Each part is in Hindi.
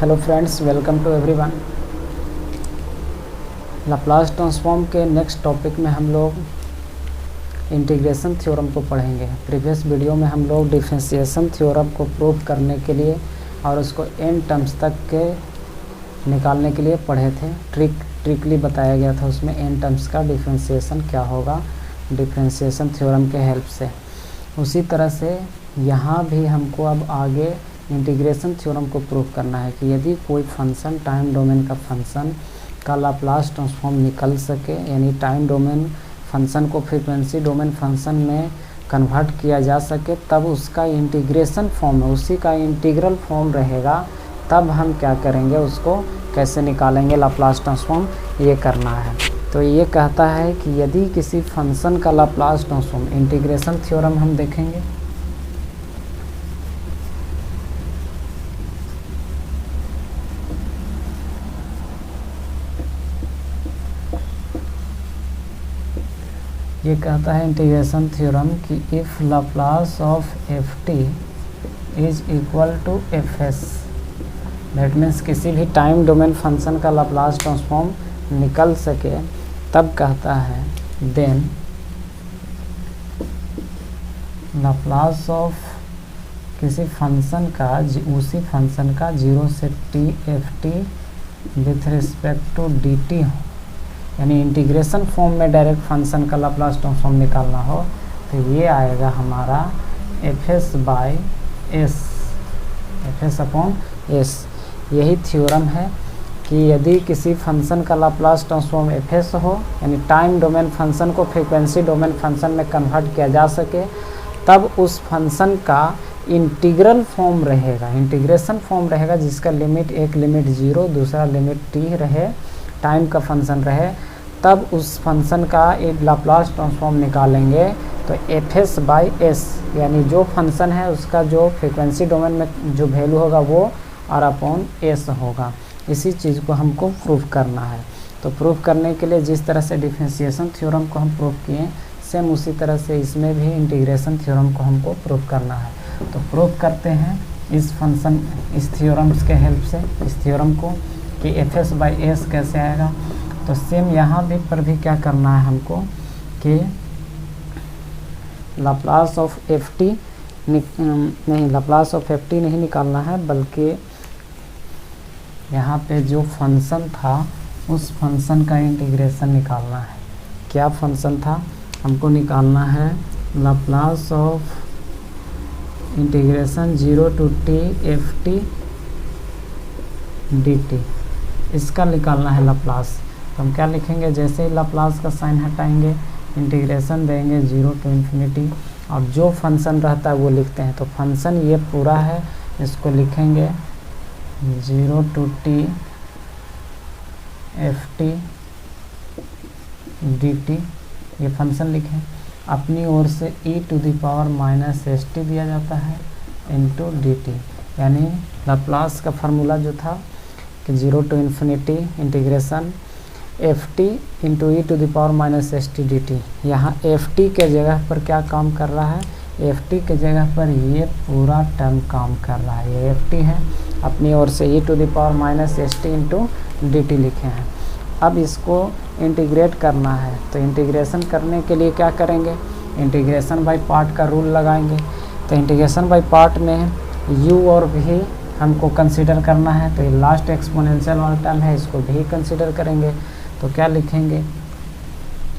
Hello friends, welcome to everyone. Laplace transform के नेक्स्ट टॉपिक में हम लोग इंटीग्रेशन थ्योरम को पढ़ेंगे। प्रीवियस वीडियो में हम लोग डिफरेंशिएशन थ्योरम को प्रूव करने के लिए और उसको एन टर्म्स तक के निकालने के लिए पढ़े थे। ट्रिकली बताया गया था उसमें एन टर्म्स का डिफरेंशिएशन क्या होगा डिफरेंशिएशन थ्योरम के हेल्प से। उसी तरह से यहाँ भी हमको अब आगे इंटीग्रेशन थ्योरम को प्रूव करना है कि यदि कोई फंक्शन टाइम डोमेन का फंक्शन का लाप्लास ट्रांसफॉर्म निकल सके, यानी टाइम डोमेन फंक्शन को फ्रीक्वेंसी डोमेन फंक्शन में कन्वर्ट किया जा सके, तब उसका इंटीग्रेशन फॉर्म है, उसी का इंटीग्रल फॉर्म रहेगा। तब हम क्या करेंगे, उसको कैसे निकालेंगे लाप्लास ट्रांसफॉर्म, ये करना है। तो ये कहता है कि यदि किसी फंक्शन का लाप्लास ट्रांसफॉर्म, इंटीग्रेशन थ्योरम हम देखेंगे। ये कहता है इंटीग्रेशन थ्योरम कि if Laplace of F T is equal to F S, that means किसी भी टाइम डोमेन फंक्शन का लाप्लास ट्रांसफॉर्म निकल सके, तब कहता है देन लाप्लास ऑफ किसी फंक्शन का, उसी फंक्शन का 0 से T F T with respect to D T हो, यानी इंटीग्रेशन फॉर्म में डायरेक्ट फंक्शन का लाप्लास ट्रांसफॉर्म निकालना हो, तो ये आएगा हमारा F S by S, f s upon S. यही थ्योरम है कि यदि किसी फंक्शन का लाप्लास ट्रांसफॉर्म एफ एस हो, यानी टाइम डोमेन फंक्शन को फ्रीक्वेंसी डोमेन फंक्शन में कन्वर्ट किया जा सके, तब उस फंक्शन का इंटीग्रल फॉर्म रहेगा, इंटीग्रेशन फॉर्म रहेगा, जिसका लिमिट, एक लिमिट 0 दूसरा लिमिट t रहे, टाइम का फंक्शन रहे, तब उस फंक्शन का एक लाप्लास ट्रांसफॉर्म निकालेंगे। तो एफ एस बाई एस, यानी जो फंक्शन है उसका जो फ्रीक्वेंसी डोमेन में जो वैल्यू होगा वो आर अपॉन एस होगा। इसी चीज़ को हमको प्रूफ करना है। तो प्रूफ करने के लिए जिस तरह से डिफरेंशिएशन थ्योरम को हम प्रूफ किए, सेम उसी तरह से इसमें भी इंटीग्रेशन थ्योरम को हमको प्रूफ करना है। तो प्रूफ करते हैं इस फंक्शन, इस थ्योरम्स के हेल्प से, इस थ्योरम को कि एफ एस बाई एस कैसे आएगा। तो सेम यहाँ भी पर भी क्या करना है हमको कि लाप्लास ऑफ एफ टी नहीं, लाप्लास ऑफ एफ टी नहीं निकालना है, बल्कि यहाँ पे जो फंक्शन था उस फंक्शन का इंटीग्रेशन निकालना है। क्या फंक्शन था, हमको निकालना है Laplace of integration 0 to T F T D T, इसका निकालना है लाप्लास। तो हम क्या लिखेंगे, जैसे ही लाप्लास का साइन हटाएंगे, इंटीग्रेशन देंगे 0 टू इन्फिनिटी, और जो फंक्शन रहता है वो लिखते हैं। तो फंक्शन ये पूरा है, इसको लिखेंगे 0 to T F T D t, ये फंक्शन लिखें। अपनी ओर से e to the power minus s t दिया जाता है इंटू डी टी, यानी लाप्लास का फार्मूला जो था कि 0 to infinity integration f t into e to the power minus s t D t. यहाँ एफ टी के जगह पर क्या काम कर रहा है, एफ टी के जगह पर ये पूरा टर्म काम कर रहा है, ये एफ टी है, अपनी ओर से e to the power minus s t into d t लिखे हैं। अब इसको इंटीग्रेट करना है, तो इंटीग्रेशन करने के लिए क्या करेंगे, इंटीग्रेशन बाय पार्ट का रूल लगाएंगे। तो इंटीग्रेशन बाय पार्ट में u और v हमको कंसीडर करना है, तो ये लास्ट एक्सपोनेंशियल वाला टर्म है, इसको भी कंसीडर करेंगे। तो क्या लिखेंगे,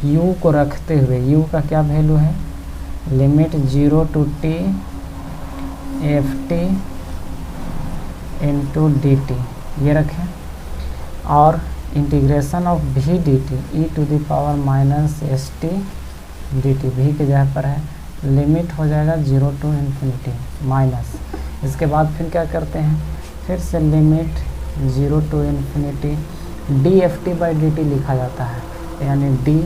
u को रखते हुए, u का क्या वैल्यू है, limit 0 to T F t into d t, ये रखें, और इंटीग्रेशन ऑफ भी d t e to the power minus s t D t, भी के जगह पर है, लिमिट हो जाएगा 0 टू इन्फिनिटी माइनस। इसके बाद फिर क्या करते हैं, फिर से limit 0 to infinity d f t by d t लिखा जाता है, यानी डी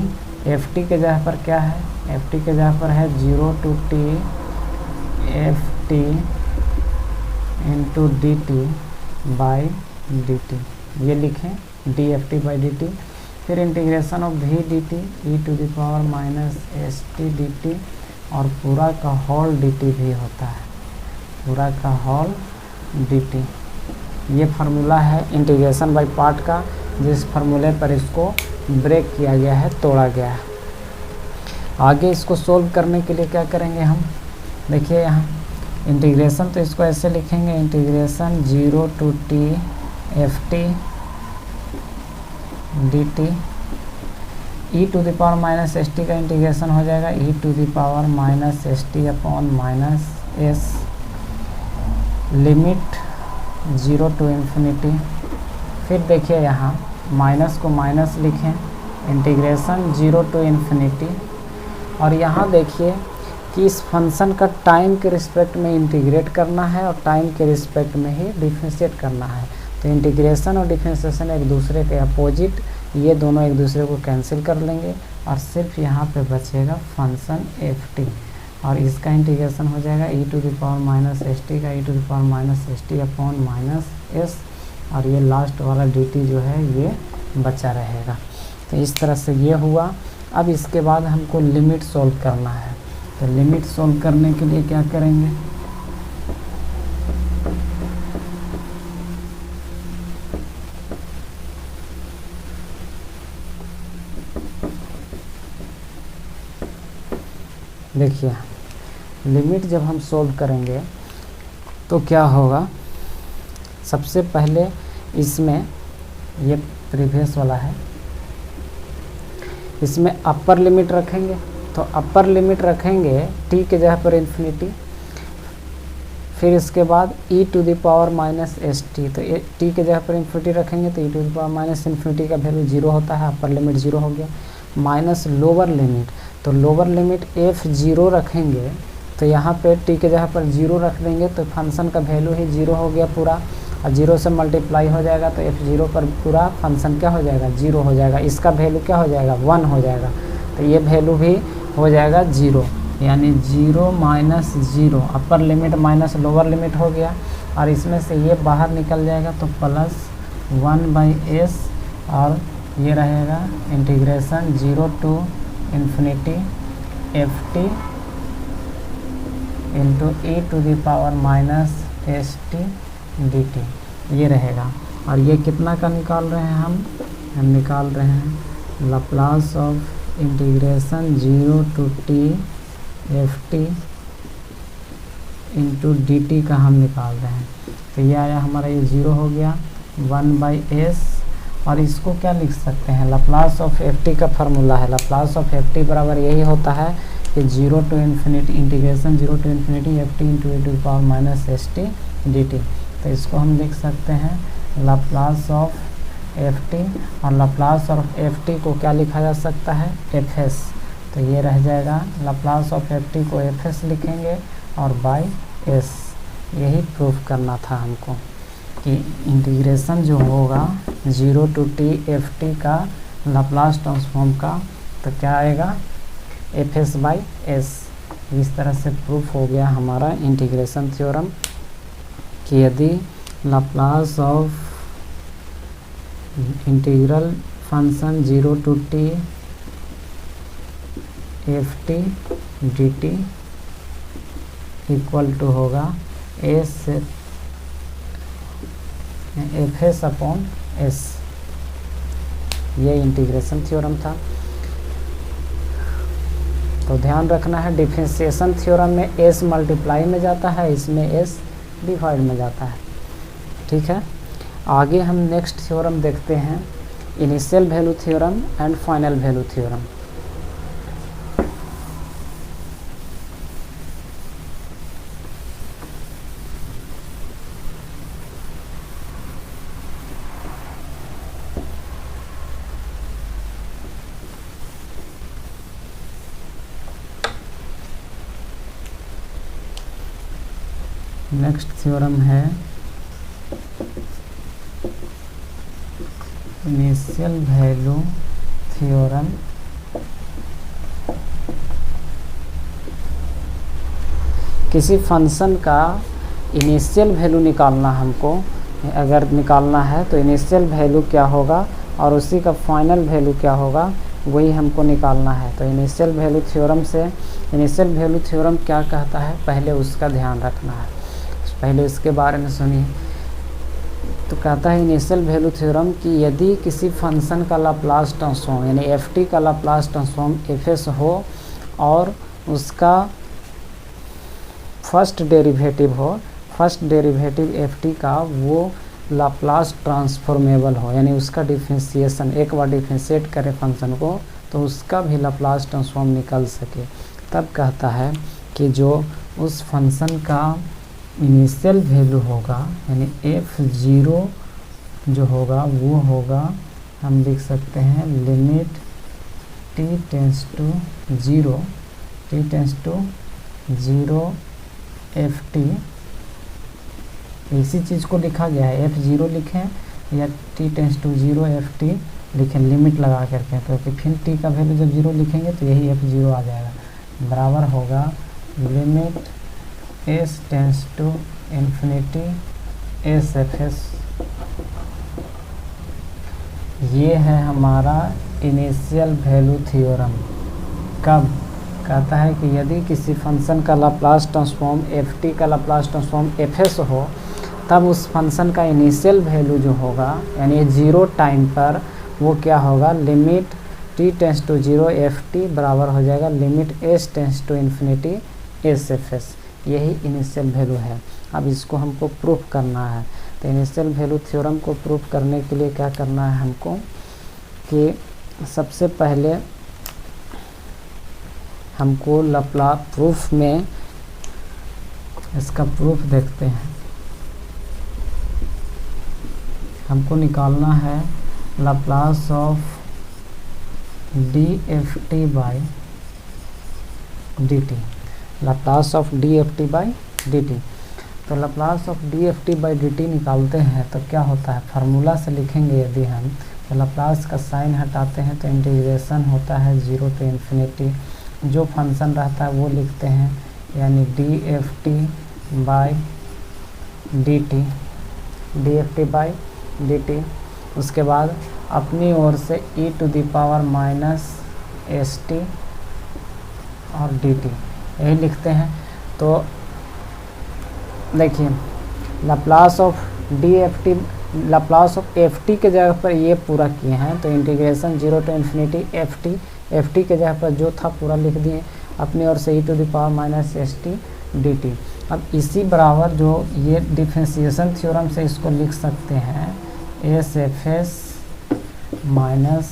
एफ टी के जगह पर क्या है, एफ टी के जगह पर है 0 to T F t into d t by d t, ये लिखें d f t by d t. फिर इंटीग्रेशन ऑफ भी d t e to the power minus s t D t, और पूरा का होल डी टी भी होता है, पूरा का होल dt। ये फार्मूला है इंटीग्रेशन बाय पार्ट का, जिस फार्मूले पर इसको ब्रेक किया गया है, तोड़ा गया है। आगे इसको सोल्व करने के लिए क्या करेंगे हम, देखिए यहाँ इंटीग्रेशन, तो इसको ऐसे लिखेंगे integration 0 to t ft dt, e to the power minus s t का इंटीग्रेशन हो जाएगा e to the power minus s t upon minus s, limit 0 to infinity. फिर देखिए यहाँ माइनस को माइनस लिखें, इंटीग्रेशन 0 to इन्फिनिटी, और यहाँ देखिए कि इस फंक्शन का टाइम के रिस्पेक्ट में इंटीग्रेट करना है और टाइम के रिस्पेक्ट में ही डिफरेंशिएट करना है। तो इंटीग्रेशन और डिफरेंशिएशन एक दूसरे के अपोजिट, ये दोनों एक दूसरे को कैंसिल कर लेंगे और सिर्फ यहाँ पे बचेगा फंक्शन एफ टी, और इसका इंटीग्रेशन हो जाएगा e to the power minus s t का e to the power minus s t upon minus s, और ये लास्ट वाला dt जो है ये बचा रहेगा। तो इस तरह से ये हुआ। अब इसके बाद हमको लिमिट सोल्व करना है, तो लिमिट सोल्व करने के लिए क्या करेंगे, देखिए लिमिट जब हम सोल्व करेंगे तो क्या होगा, सबसे पहले इसमें ये प्रीवियस वाला है, इसमें अपर लिमिट रखेंगे, तो अपर लिमिट रखेंगे t के जगह पर इन्फिनिटी, फिर इसके बाद e to the power minus s t, तो t के जगह पर इन्फिनिटी रखेंगे तो e to the power minus infinity का वैल्यू 0 होता है, अपर लिमिट 0 हो गया, माइनस लोअर लिमिट, तो लोअर लिमिट f0 रखेंगे, तो यहाँ पे t के जगह पर 0 रख देंगे तो फंक्शन का वैल्यू ही 0 हो गया पूरा, और 0 से मल्टीप्लाई हो जाएगा तो f0 पर पूरा फंक्शन क्या हो जाएगा, 0 हो जाएगा, इसका वैल्यू क्या हो जाएगा, 1 हो जाएगा, तो ये वैल्यू भी हो जाएगा 0, यानी 0 minus 0, upper limit minus lower limit हो गया, और इसमें से ये बाहर निकल जाएगा तो प्लस 1/s, और ये रहेगा integration 0 to infinity f t into e to the power minus s t D t, ये रहेगा। और ये कितना का निकाल रहे हैं हम निकाल रहे हैं Laplace of integration 0 to T F t into d t का हम निकाल रहे हैं, तो ये आया हमारा, ये 0 हो गया 1/s, और इसको क्या लिख सकते हैं, लाप्लास ऑफ एफ टी का फार्मूला है, लाप्लास ऑफ एफ टी बराबर यही होता है कि 0 to infinity integration 0 to infinity f t into e to the power minus s t D t, तो इसको हम लिख सकते हैं लाप्लास ऑफ एफ टी, और लाप्लास ऑफ एफ टी को क्या लिखा जा सकता है, एफ एस, तो ये रह जाएगा लाप्लास ऑफ एफ टी को एफ एस लिखेंगे और बाय एस। यही प्रूफ करना था हमको कि इंटीग्रेशन जो होगा 0 टू टी एफ टी का लाप्लास ट्रांसफॉर्म का, तो क्या आएगा, एफ एस बाई एस। इस तरह से प्रूफ हो गया हमारा इंटीग्रेशन थ्योरम कि यदि Laplace of integral function 0 to T F T D t equal to होगा s f s upon s, ये इंटीग्रेशन थ्योरम था। तो ध्यान रखना है डिफरेंशिएशन थ्योरम में s मल्टीप्लाई में जाता है, इसमें s डिवाइड में जाता है, ठीक है। आगे हम नेक्स्ट थ्योरम देखते हैं, initial value theorem and final value theorem. Next theorem है इनिशियल वैल्यू थ्योरम। किसी फंक्शन का इनिशियल वैल्यू निकालना हमको, अगर निकालना है तो इनिशियल वैल्यू क्या होगा और उसी का फाइनल वैल्यू क्या होगा, वही हमको निकालना है। तो इनिशियल वैल्यू थ्योरम से, इनिशियल वैल्यू थ्योरम क्या कहता है, पहले उसका ध्यान रखना है, पहले इसके बारे में सुनिए। तो कहता है इनिशियल वैल्यू थ्योरम कि यदि किसी फंक्शन का लाप्लास ट्रांसफॉर्म यानी ft का लाप्लास ट्रांसफॉर्म fs हो और उसका फर्स्ट डेरिवेटिव ft का वो लाप्लास ट्रांसफॉर्मेबल हो, यानी उसका डिफरेंशिएशन एक बार डिफरेंशिएट करे फंक्शन को तो उसका भी लाप्लास ट्रांसफॉर्म निकल सके, तब कहता है कि जो उस फंक्शन का इनिशियल वैल्यू होगा यानी f0 जो होगा वो होगा, हम लिख सकते हैं limit t tends to 0 ft। इसी चीज़ को लिखा गया है, f0 लिखें या t टेंस टू 0 ft लिखें लिमिट लगा करके, तो फिर t का वैल्यू जब 0 लिखेंगे तो यही f0 आ जाएगा, बराबर होगा limit s tends to infinity sfs। ये है हमारा इनिशियल वैल्यू थ्योरम। कब? कहता है कि यदि किसी फंक्शन का लाप्लास ट्रांसफॉर्म ft का लाप्लास ट्रांसफॉर्म fs हो तब उस फंक्शन का इनिशियल वैल्यू जो होगा यानी 0 टाइम पर वो क्या होगा, limit t tends to 0 ft बराबर हो जाएगा limit s tends to infinity sfs। यही इनिशियल वैल्यू है। अब इसको हमको प्रूफ करना है, तो इनिशियल वैल्यू थ्योरम को प्रूफ करने के लिए क्या करना है हमको कि सबसे पहले हमको लाप्लास प्रूफ में इसका प्रूफ देखते हैं। हमको निकालना है Laplace of dft by dt, Laplace of dft by dt। तो Laplace of dft by dt निकालते हैं तो क्या होता है, फार्मूला से लिखेंगे यदि हम तो लाप्लास का साइन हटाते हैं तो इंटीग्रेशन होता है 0 टू इन्फिनिटी, जो फंक्शन रहता है वो लिखते हैं यानी dft बाई dt। उसके बाद अपनी ओर से e to the power minus st और dt यही लिखते हैं। तो देखिए लाप्लास ऑफ ft के जगह पर ये पूरा किए हैं, तो इंटीग्रेशन 0 टू इन्फिनिटी ft के जगह पर जो था पूरा लिख दिए, अपनी ओर से e to the power minus st dt। अब इसी बराबर जो ये डिफरेंशिएशन थ्योरम से इसको लिख सकते हैं sfs माइनस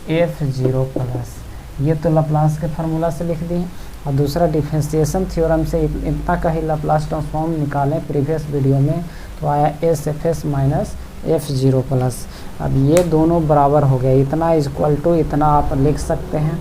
f0 प्लस, ये तो लाप्लास के फार्मूला से लिख दिए। और दूसरा डिफरेंशिएशन थ्योरम से इतना का ही लाप्लास ट्रांसफॉर्म निकालें प्रीवियस वीडियो में, तो आया sfs माइनस f0 प्लस। अब ये दोनों बराबर हो गया, इतना इक्वल टू इतना आप लिख सकते हैं।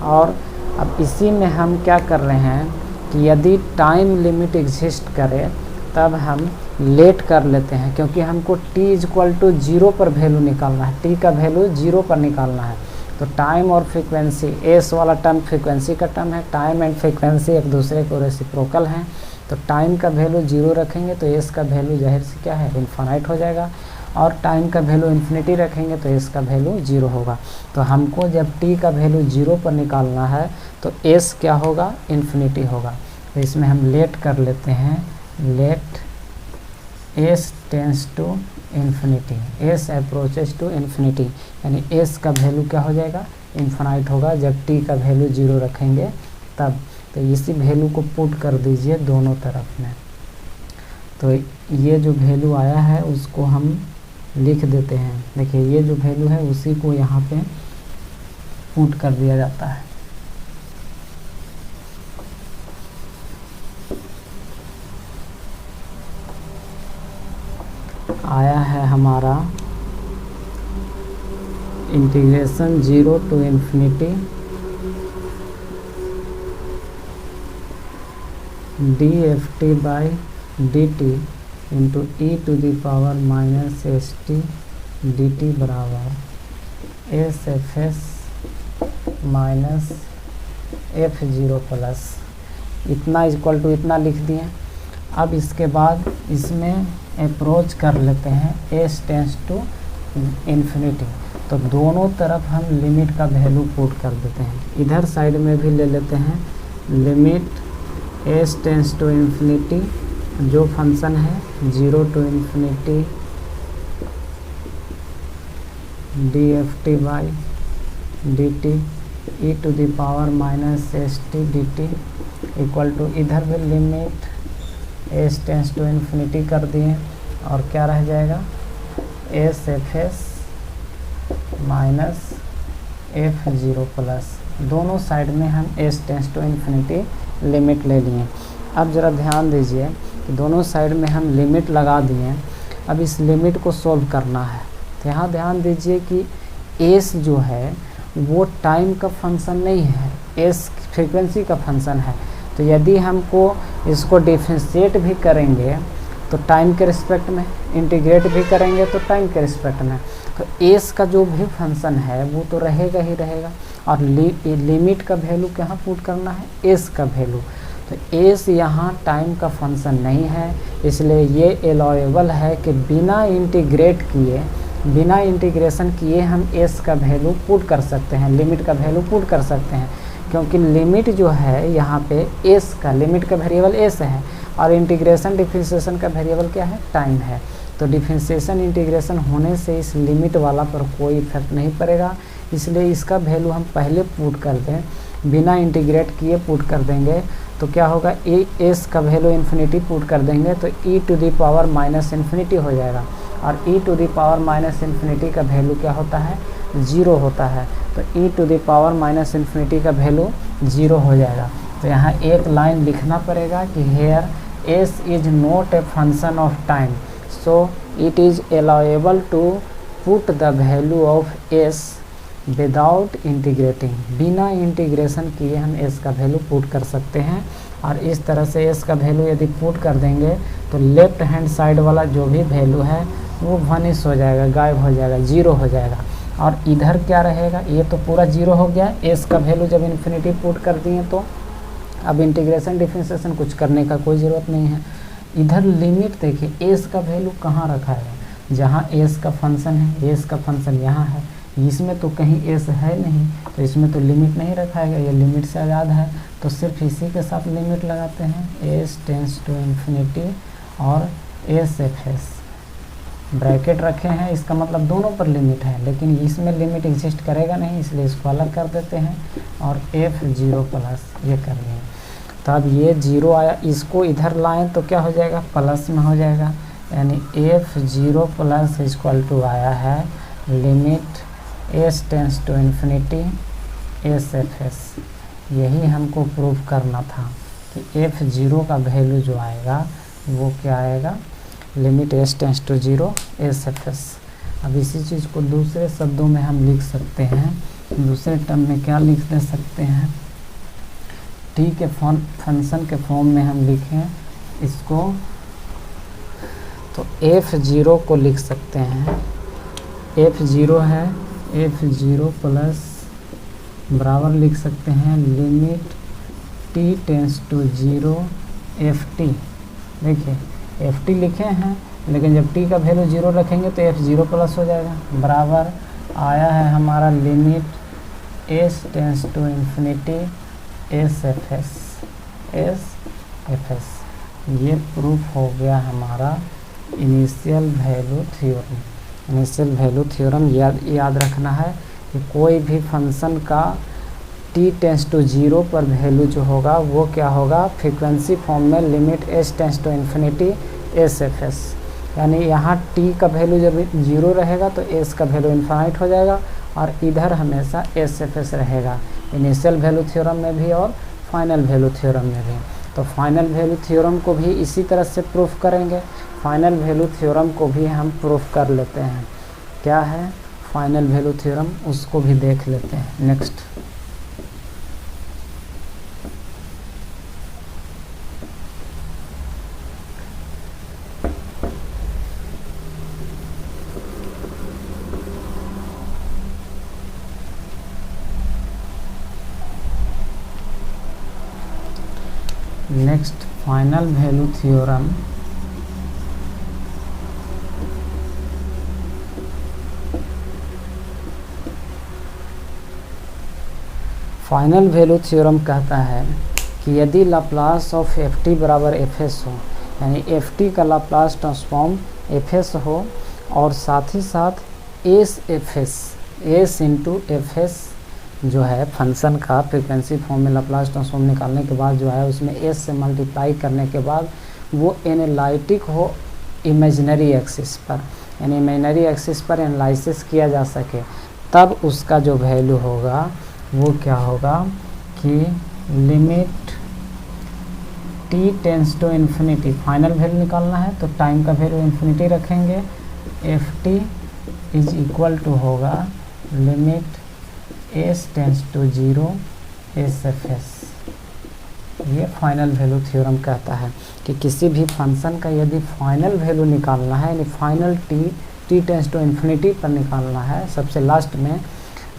और अब इसी में हम क्या कर रहे हैं कि यदि टाइम लिमिट एग्जिस्ट करे तब हम लेट कर लेते हैं, क्योंकि हमको t इक्वल टू 0 पर वैल्यू निकालना है, t का वैल्यू 0 पर निकालना है। तो टाइम और फ्रीक्वेंसी, s वाला टर्म फ्रीक्वेंसी का टर्म है, टाइम एंड फ्रीक्वेंसी एक दूसरे को रेसिप्रोकल हैं। तो टाइम का वैल्यू 0 रखेंगे तो s का वैल्यू जाहिर से क्या है, इन्फिनाइट हो जाएगा, और टाइम का वैल्यू इन्फिनिटी रखेंगे तो s का वैल्यू 0 होगा। तो हमको जब t का वैल्यू 0 पर निकालना है तो s क्या होगा, इन्फिनिटी होगा। तो इसमें हम लेट कर लेते हैं, let s tends to infinity, s approaches to infinity, यानी s का वैल्यू क्या हो जाएगा, इन्फिनाइट होगा जब t का वैल्यू 0 रखेंगे तब। तो इसी वैल्यू को पुट कर दीजिए दोनों तरफ में, तो ये जो वैल्यू आया है उसको हम लिख देते हैं। देखिए ये जो वैल्यू है उसी को यहाँ पे पुट कर दिया जाता है। आया है हमारा integration 0 to infinity dft by dt into e to the power minus st dt बराबर sfs माइनस f0 प्लस, इतना इक्वल टू इतना लिख दिए। अब इसके बाद इसमें अप्रोच कर लेते हैं s टेंस टू इन्फिनिटी, तो दोनों तरफ हम लिमिट का वैल्यू पुट कर देते हैं। इधर साइड में भी ले लेते हैं limit s tends to infinity, जो फंक्शन है 0 to infinity d f t by d t e to the power minus s t D t equal to, इधर भी limit s tends to infinity कर दिए और क्या रह जाएगा s f s minus f zero plus, दोनों साइड में हम s tends to infinity limit ले लिए। अब ज़रा ध्यान दीजिए कि दोनों साइड में हम लिमिट लगा दिए। अब इस लिमिट को सोल्व करना है, तो यहाँ ध्यान दीजिए कि एस जो है वो टाइम का फंक्शन नहीं है, एस फ्रीक्वेंसी का फंक्शन है। तो यदि हमको इसको डिफरेंशिएट भी करेंगे तो टाइम के रिस्पेक्ट में, इंटीग्रेट भी करेंगे तो टाइम के रिस्पेक्ट में, तो एस का जो भी फंक्शन है वो तो रहेगा ही रहेगा। और लिमिट का वैल्यू कहाँ पुट करना है, एस का वैल्यू। तो एस यहाँ टाइम का फंक्शन नहीं है, इसलिए ये एलाउएबल है कि बिना इंटीग्रेट किए, बिना इंटीग्रेशन किए हम एस का वैल्यू पुट कर सकते हैं, लिमिट का वैल्यू पुट कर सकते हैं। क्योंकि लिमिट जो है यहाँ पे एस का, लिमिट का वेरिएबल एस है और इंटीग्रेशन डिफरेंशिएशन का वेरिएबल क्या है, टाइम है। तो डिफरेंशिएशन इंटीग्रेशन होने से इस लिमिट वाला पर कोई इफेक्ट नहीं पड़ेगा, इसलिए इसका वैल्यू हम पहले पुट कर दें, बिना इंटीग्रेट किए पुट कर देंगे तो क्या होगा, ए एस का वैल्यू इन्फिनिटी पुट कर देंगे तो e to the power minus infinity हो जाएगा। और e to the power minus infinity का वैल्यू क्या होता है, ज़ीरो होता है। तो e to the power minus infinity का वैल्यू ज़ीरो हो जाएगा। तो यहाँ एक लाइन लिखना पड़ेगा कि here s is not a function of time, so it is allowable to put the value of S without integrating, बिना इंटीग्रेशन किए हम एस का वैल्यू पुट कर सकते हैं। और इस तरह से एस का वैल्यू यदि पुट कर देंगे तो लेफ्ट हैंड साइड वाला जो भी वैल्यू है वो वनिश हो जाएगा, गायब हो जाएगा, ज़ीरो हो जाएगा। और इधर क्या रहेगा, ये तो पूरा ज़ीरो हो गया, एस का वैल्यू जब इन्फिनिटी पुट कर दिए तो अब इंटीग्रेशन डिफरेंशिएशन कुछ करने का कोई ज़रूरत नहीं है। इधर लिमिट देखिए, एस का वैल्यू कहाँ रखा है, जहाँ एस का फंक्शन है, एस का फंक्शन यहाँ है, इसमें तो कहीं एस है नहीं, तो इसमें तो लिमिट नहीं रखा है, ये लिमिट से आज़ाद है। तो सिर्फ इसी के साथ लिमिट लगाते हैं, एस टेंस टू इन्फिनिटी और एस एफ एस ब्रैकेट रखे हैं, इसका मतलब दोनों पर लिमिट है, लेकिन इसमें लिमिट एग्जिस्ट करेगा नहीं, इसलिए इसको अलग कर देते हैं और एफ जीरो प्लस ये कर लिए। तो अब ये जीरो आया, इसको इधर लाएं तो क्या हो जाएगा, प्लस में हो जाएगा, यानी f zero plus equal to आया है limit s tends to infinity s f s. यही हमको प्रूव करना था कि एफ जीरो का वैल्यू जो आएगा वो क्या आएगा, limit s tends to zero s f s. अब इसी चीज़ को दूसरे शब्दों में हम लिख सकते हैं, दूसरे टर्म में क्या लिख दे सकते हैं, टी के फंक्शन के फॉर्म में हम लिखें इसको, तो एफ जीरो को लिख सकते हैं, एफ जीरो है, एफ जीरो प्लस बराबर लिख सकते हैं limit t tends to zero f t. देखिए एफ टी लिखे हैं, लेकिन जब टी का वैल्यू जीरो रखेंगे तो एफ जीरो प्लस हो जाएगा, बराबर आया है हमारा limit s tends to infinity s f s, s f s. ये प्रूफ हो गया हमारा initial value theorem. Initial value theorem याद रखना है कि कोई भी फंक्शन का टी टेंस टू जीरो पर वैल्यू जो होगा वो क्या होगा, फ्रीक्वेंसी फॉर्म में limit s tends to infinity s f s, यानी यहाँ टी का वैल्यू जब जीरो रहेगा तो एस का वैल्यू इन्फाइनाइट हो जाएगा और इधर हमेशा एस एफ एस रहेगा, इनिशियल वैल्यू थ्योरम में भी और फाइनल वैल्यू थ्योरम में भी। तो फाइनल वैल्यू थ्योरम को भी इसी तरह से प्रूफ करेंगे। फाइनल वैल्यू थ्योरम को भी हम प्रूफ कर लेते हैं, क्या है फाइनल वैल्यू थ्योरम, उसको भी देख लेते हैं। Next final value theorem final value theorem कहता है कि यदि लाप्लास ऑफ एफ टी बराबर एफ एस हो, यानी एफ टी का लाप्लास ट्रांसफॉर्म एफ एस हो और साथ ही साथ एस इंटू एफ एस जो है फंक्शन का फ्रीक्वेंसी फॉर्म में लाप्लास ट्रांसफॉर्म निकालने के बाद जो है उसमें एस से मल्टीप्लाई करने के बाद वो एनालिटिक हो इमेजिनरी एक्सिस पर, यानी इमेजिनरी एक्सिस पर एनालिसिस किया जा सके, तब उसका जो वैल्यू होगा वो क्या होगा कि limit t tends to infinity, final value निकालना है तो टाइम का वैल्यू इन्फिनिटी रखेंगे, f T is equal to होगा limit s tends to 0 s f s. ये फाइनल वैल्यू थ्योरम कहता है कि किसी भी फंक्शन का यदि फाइनल वैल्यू निकालना है, यानी final t tends to infinity पर निकालना है सबसे लास्ट में,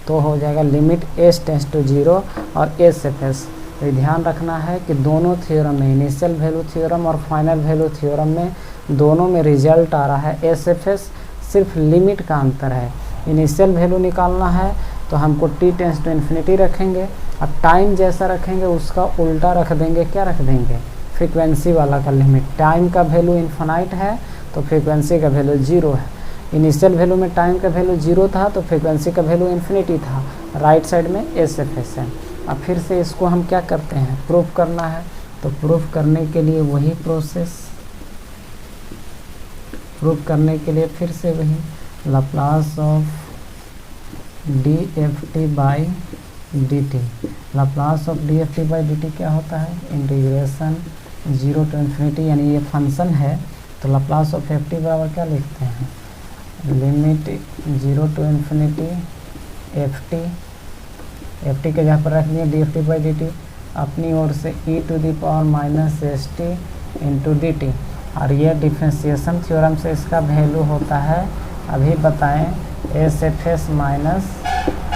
तो हो जाएगा लिमिट एस टेंस टू 0 और एस एफ एस। तो ध्यान रखना है कि दोनों थ्योरम में, इनिशियल वैल्यू थ्योरम और फाइनल वैल्यू थ्योरम में, दोनों में रिजल्ट आ रहा है एस एफ एस, सिर्फ लिमिट का अंतर है। इनिशियल वैल्यू निकालना है तो हमको टी टेंस टू इन्फिनिटी रखेंगे, अब टाइम जैसा रखेंगे उसका उल्टा रख देंगे, क्या रख देंगे, फ्रीक्वेंसी वाला का लिमिट। टाइम का वैल्यू इन्फिनाइट है तो फ्रीक्वेंसी का वैल्यू 0 है। इनिशियल वैल्यू में टाइम का वैल्यू 0 था तो फ्रीक्वेंसी का वैल्यू इन्फिनिटी था, राइट साइड में एस एफ एस है। अब फिर से इसको हम क्या करते हैं, प्रूफ करना है, तो प्रूफ करने के लिए वही प्रोसेस, प्रूफ करने के लिए फिर से वही Laplace of D f t by d T. Laplace of D f t by d T क्या होता है, इंटीग्रेशन 0 टू इन्फिनिटी, यानी ये फंक्शन है तो लाप्लास ऑफ एफ टी बराबर क्या लिखते हैं, limit 0 to infinity f t के जहाँ पर रख दिए d f t by d t, अपनी ओर से e to the power minus s t into d t, और ये डिफरेंशिएशन थ्योरम से इसका वैल्यू होता है, अभी बताएं, s f s minus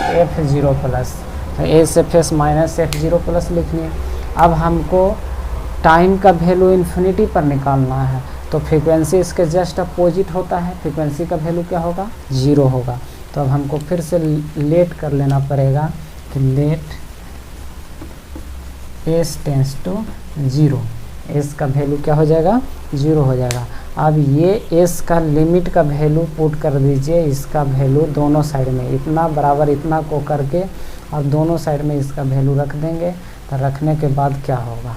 f zero plus, तो s f s minus f zero plus लिखिए। अब हमको टाइम का वैल्यू इन्फिनिटी पर निकालना है तो फ्रीक्वेंसी इसके जस्ट अपोजिट होता है, फ्रीक्वेंसी का वैल्यू क्या होगा, 0 होगा। तो अब हमको फिर से लेट कर लेना पड़ेगा कि लेट एस टेंस टू 0, एस का वैल्यू क्या हो जाएगा, 0 हो जाएगा। अब ये एस का लिमिट का वैल्यू पुट कर दीजिए, इसका वैल्यू दोनों साइड में इतना बराबर इतना को करके और दोनों साइड में इसका वैल्यू रख देंगे। तो रखने के बाद क्या होगा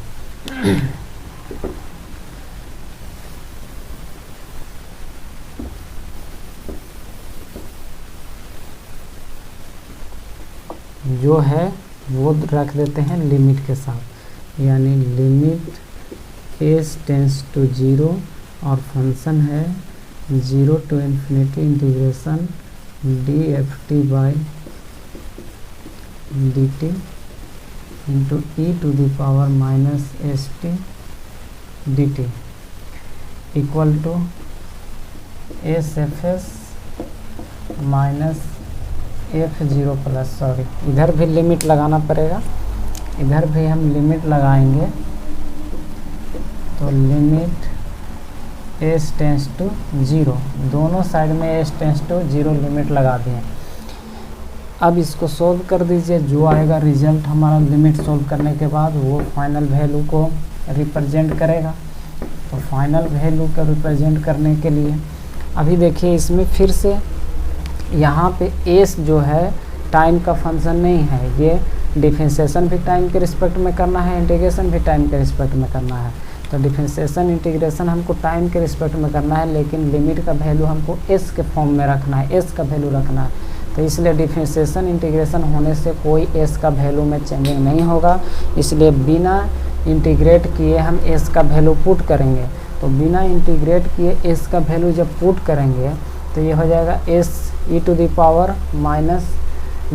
जो है वो रख देते हैं लिमिट के साथ, यानी लिमिट एस टेंस टू 0 और फंक्शन है 0 to infinity integration d f t by d t into e to the power minus s t D t equal to s f s minus f zero plus, sorry इधर भी लिमिट लगाना पड़ेगा, इधर भी हम लिमिट लगाएंगे तो लिमिट एस टेंस टू 0, दोनों साइड में एस टेंस टू 0 लिमिट लगा दिए। अब इसको सोल्व कर दीजिए, जो आएगा रिजल्ट हमारा लिमिट सोल्व करने के बाद वो फाइनल वैल्यू को रिप्रेजेंट करेगा। तो फाइनल वैल्यू को रिप्रेजेंट करने के लिए अभी देखिए इसमें फिर से यहाँ पे एस जो है टाइम का फंक्शन नहीं है, ये डिफरेंशिएशन भी टाइम के रिस्पेक्ट में करना है, इंटीग्रेशन भी टाइम के रिस्पेक्ट में करना है। तो डिफरेंशिएशन इंटीग्रेशन हमको टाइम के रिस्पेक्ट में करना है, लेकिन लिमिट का वैल्यू हमको एस के फॉर्म में रखना है, एस का वैल्यू रखना है। तो इसलिए डिफरेंशिएशन इंटीग्रेशन होने से कोई एस का वैल्यू में चेंजिंग नहीं होगा, इसलिए बिना इंटीग्रेट किए हम एस का वैल्यू पुट करेंगे। तो बिना इंटीग्रेट किए एस का वैल्यू जब पुट करेंगे तो ये हो जाएगा s e to the power minus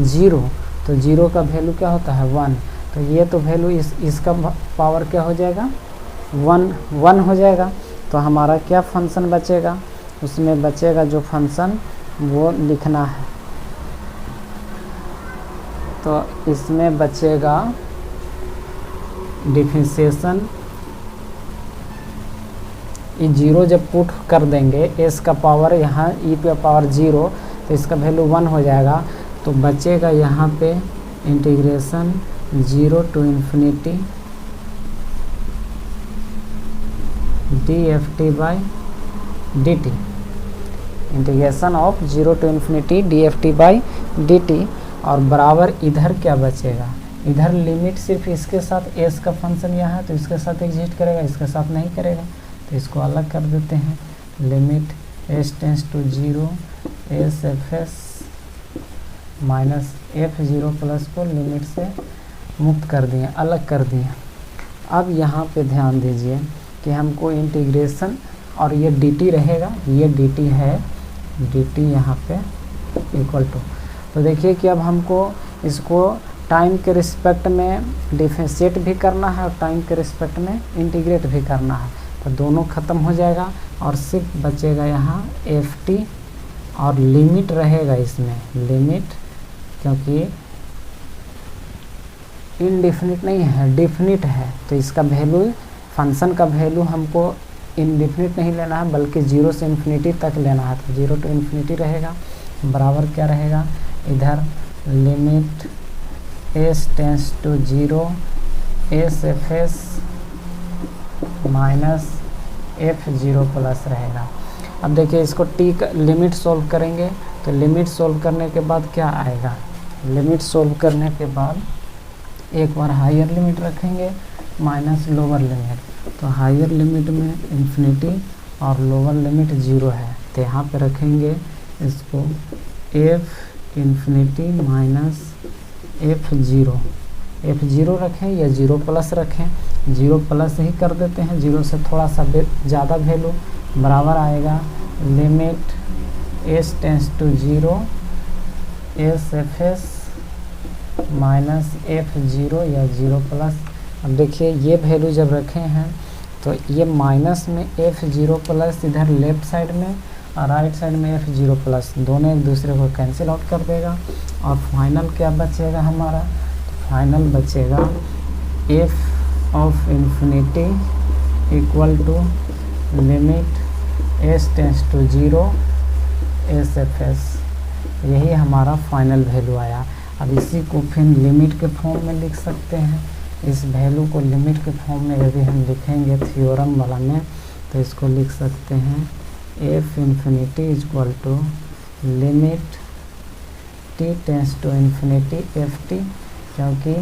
0, तो 0 का वैल्यू क्या होता है 1, तो ये तो वैल्यू इसका पावर क्या हो जाएगा 1 हो जाएगा। तो हमारा क्या फंक्शन बचेगा, उसमें बचेगा जो फंक्शन वो लिखना है, तो इसमें बचेगा डिफरेंशिएशन, ये 0 जब पुट कर देंगे एस का पावर यहाँ ई पे पावर 0 तो इसका वैल्यू 1 हो जाएगा। तो बचेगा यहाँ पे integration 0 to infinity d f t by d t integration of 0 to infinity dft/dt, और बराबर इधर क्या बचेगा, इधर लिमिट सिर्फ इसके साथ s का फंक्शन यहाँ है तो इसके साथ एग्जिस्ट करेगा, इसके साथ नहीं करेगा, तो इसको अलग कर देते हैं। Limit s tends to 0 s fs minus f0 plus को लिमिट से मुक्त कर दिए, अलग कर दिए। अब यहाँ पे ध्यान दीजिए कि हमको इंटीग्रेशन, और ये dt रहेगा, ये dt है, dt यहाँ पे इक्वल टू, तो देखिए कि अब हमको इसको टाइम के रिस्पेक्ट में डिफरेंशिएट भी करना है और टाइम के रिस्पेक्ट में इंटीग्रेट भी करना है, तो दोनों ख़त्म हो जाएगा और सिर्फ बचेगा यहाँ ft, और लिमिट रहेगा इसमें, लिमिट, क्योंकि इनडिफिनिट नहीं है, डिफिनिट है, तो इसका वैल्यू, फंक्शन का वैल्यू हमको इनडिफिनिट नहीं लेना है बल्कि 0 से इन्फिनिटी तक लेना है, तो 0 to इन्फिनिटी रहेगा, बराबर क्या रहेगा, इधर limit s tends to 0 s fs minus f0 plus रहेगा। अब देखिए इसको t का लिमिट सोल्व करेंगे, तो लिमिट सोल्व करने के बाद क्या आएगा, लिमिट सोल्व करने के बाद एक बार हायर लिमिट रखेंगे माइनस लोअर लिमिट, तो हायर लिमिट में इन्फिनिटी और लोअर लिमिट 0 है, तो यहाँ पे रखेंगे इसको f infinity minus f0, f0 रखें या 0 प्लस रखें, 0 प्लस ही कर देते हैं, 0 से थोड़ा सा ज़्यादा वैल्यू, बराबर आएगा limit s tends to 0 s fs minus f0 या 0 प्लस। अब देखिए ये वैल्यू जब रखे हैं तो ये माइनस में f0 प्लस इधर लेफ्ट साइड में और राइट साइड में f0 प्लस, दोनों एक दूसरे को कैंसिल आउट कर देगा, और फाइनल क्या बचेगा हमारा, तो फाइनल बचेगा f of infinity equal to limit s tends to 0 s fs, यही हमारा फाइनल वैल्यू आया। अब इसी को फिर लिमिट के फॉर्म में लिख सकते हैं, इस वैल्यू को लिमिट के फॉर्म में यदि हम लिखेंगे थ्योरम वाला में, तो इसको लिख सकते हैं f इन्फिनिटी equal to limit t tends to infinity ft, क्योंकि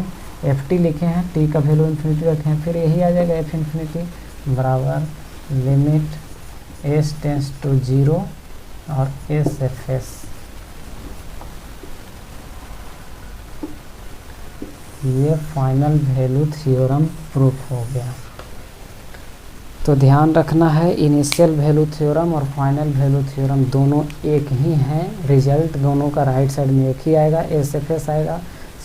ft लिखे हैं, t का वैल्यू इन्फिनिटी रखे हैं, फिर यही आ जाएगा f इन्फिनिटी बराबर लिमिट s टेंस टू 0 और s fs। ये फाइनल वैल्यू थ्योरम प्रूफ हो गया। तो ध्यान रखना है, इनिशियल वैल्यू थ्योरम और फाइनल वैल्यू थ्योरम दोनों एक ही हैं, रिजल्ट दोनों का राइट साइड में एक ही आएगा, एस एफ एस आएगा।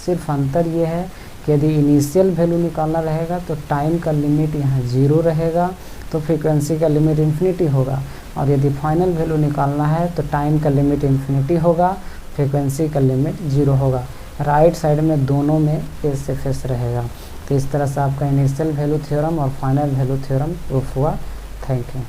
सिर्फ अंतर ये है कि यदि इनिशियल वैल्यू निकालना रहेगा तो टाइम का लिमिट यहाँ 0 रहेगा, तो फ्रीक्वेंसी का लिमिट इन्फिनिटी होगा, और यदि फाइनल वैल्यू निकालना है तो टाइम का लिमिट इन्फिनिटी होगा, फ्रीक्वेंसी का लिमिट 0 होगा। राइट साइड में दोनों में एस एफ एस रहेगा। तो इस तरह से आपका इनिशियल वैल्यू थ्योरम और फाइनल वैल्यू थ्योरम प्रूफ हुआ। Thank you.